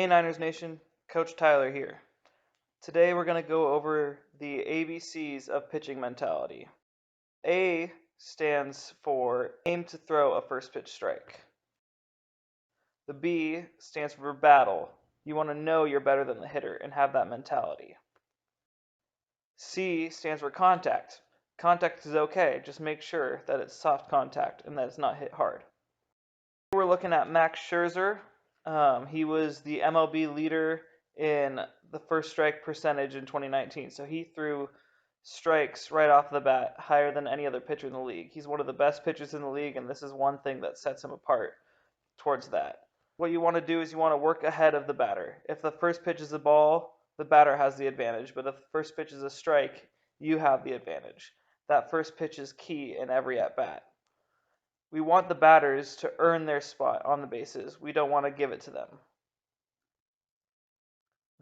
Hey Niners Nation, Coach Tyler here. Today we're going to go over the ABCs of pitching mentality. A stands for aim to throw a first pitch strike. The B stands for battle. You want to know you're better than the hitter and have that mentality. C stands for contact. Contact is okay, just make sure that it's soft contact and that it's not hit hard. We're looking at Max Scherzer. He was the MLB leader in the first strike percentage in 2019. So he threw strikes right off the bat higher than any other pitcher in the league. He's one of the best pitchers in the league, and this is one thing that sets him apart towards that. What you want to do is you want to work ahead of the batter. If the first pitch is a ball, the batter has the advantage. But if the first pitch is a strike, you have the advantage. That first pitch is key in every at-bat. We want the batters to earn their spot on the bases. We don't want to give it to them.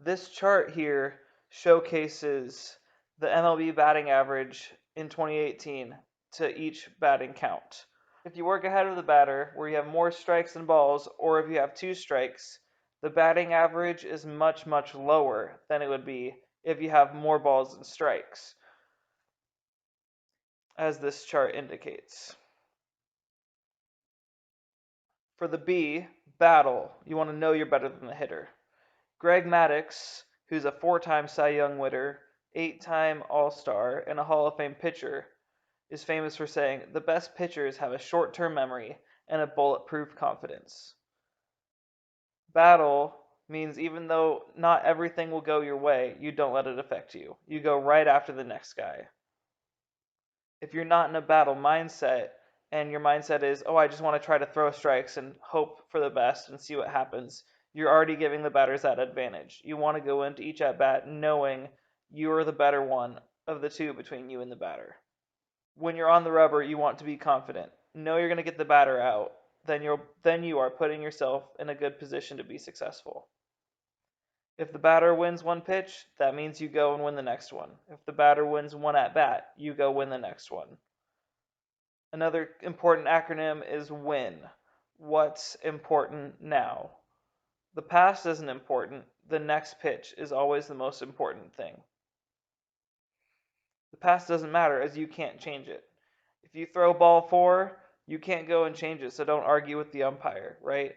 This chart here showcases the MLB batting average in 2018 to each batting count. If you work ahead of the batter, where you have more strikes than balls, or if you have 2 strikes, the batting average is much, much lower than it would be if you have more balls than strikes, as this chart indicates. For the B, battle, you want to know you're better than the hitter. Greg Maddux, who's a 4-time Cy Young winner, 8-time All-Star, and a Hall of Fame pitcher, is famous for saying, the best pitchers have a short-term memory and a bulletproof confidence. Battle means even though not everything will go your way, you don't let it affect you. You go right after the next guy. If you're not in a battle mindset, and your mindset is, I just want to try to throw strikes and hope for the best and see what happens, you're already giving the batters that advantage. You want to go into each at-bat knowing you're the better one of the two between you and the batter. When you're on the rubber, you want to be confident. Know you're going to get the batter out. Then you are putting yourself in a good position to be successful. If the batter wins one pitch, that means you go and win the next one. If the batter wins one at-bat, you go win the next one. Another important acronym is WIN. What's important now? The past isn't important. The next pitch is always the most important thing. The past doesn't matter as you can't change it. If you throw ball 4, you can't go and change it, so don't argue with the umpire, right?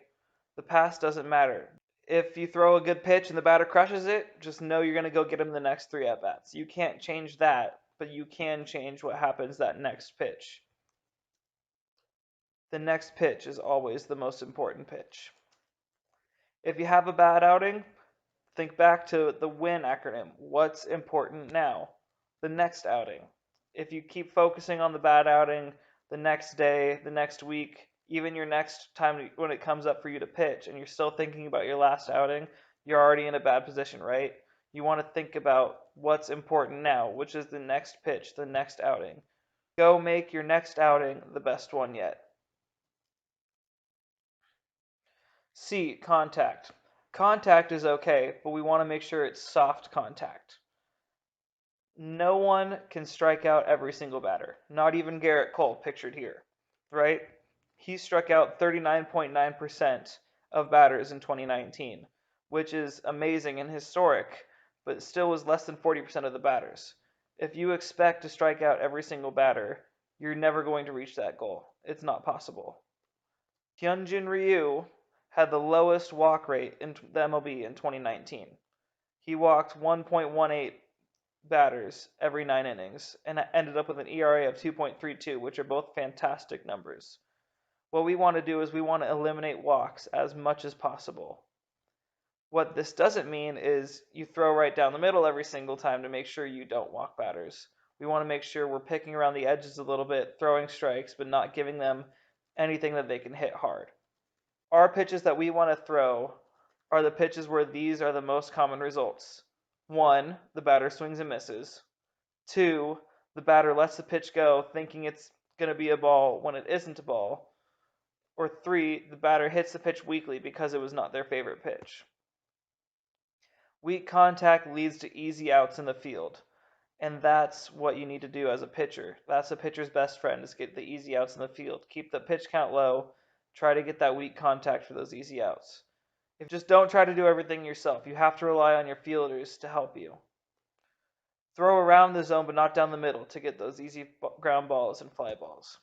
The past doesn't matter. If you throw a good pitch and the batter crushes it, just know you're going to go get him the next 3 at-bats. You can't change that, but you can change what happens that next pitch. The next pitch is always the most important pitch. If you have a bad outing, think back to the WIN acronym. What's important now? The next outing. If you keep focusing on the bad outing, the next day, the next week, even your next time when it comes up for you to pitch and you're still thinking about your last outing, you're already in a bad position, right? You want to think about what's important now, which is the next pitch, the next outing. Go make your next outing the best one yet. C, contact. Contact is okay, but we want to make sure it's soft contact. No one can strike out every single batter. Not even Garrett Cole, pictured here, right? He struck out 39.9% of batters in 2019, which is amazing and historic, but still was less than 40% of the batters. If you expect to strike out every single batter, you're never going to reach that goal. It's not possible. Hyunjin Ryu had the lowest walk rate in the MLB in 2019. He walked 1.18 batters every 9 innings and ended up with an ERA of 2.32, which are both fantastic numbers. What we want to do is we want to eliminate walks as much as possible. What this doesn't mean is you throw right down the middle every single time to make sure you don't walk batters. We want to make sure we're picking around the edges a little bit, throwing strikes, but not giving them anything that they can hit hard. Our pitches that we want to throw are the pitches where these are the most common results. 1, the batter swings and misses. 2, the batter lets the pitch go thinking it's going to be a ball when it isn't a ball. Or 3, the batter hits the pitch weakly because it was not their favorite pitch. Weak contact leads to easy outs in the field. And that's what you need to do as a pitcher. That's a pitcher's best friend, is get the easy outs in the field. Keep the pitch count low. Try to get that weak contact for those easy outs. Just don't try to do everything yourself. You have to rely on your fielders to help you. Throw around the zone, but not down the middle to get those easy ground balls and fly balls.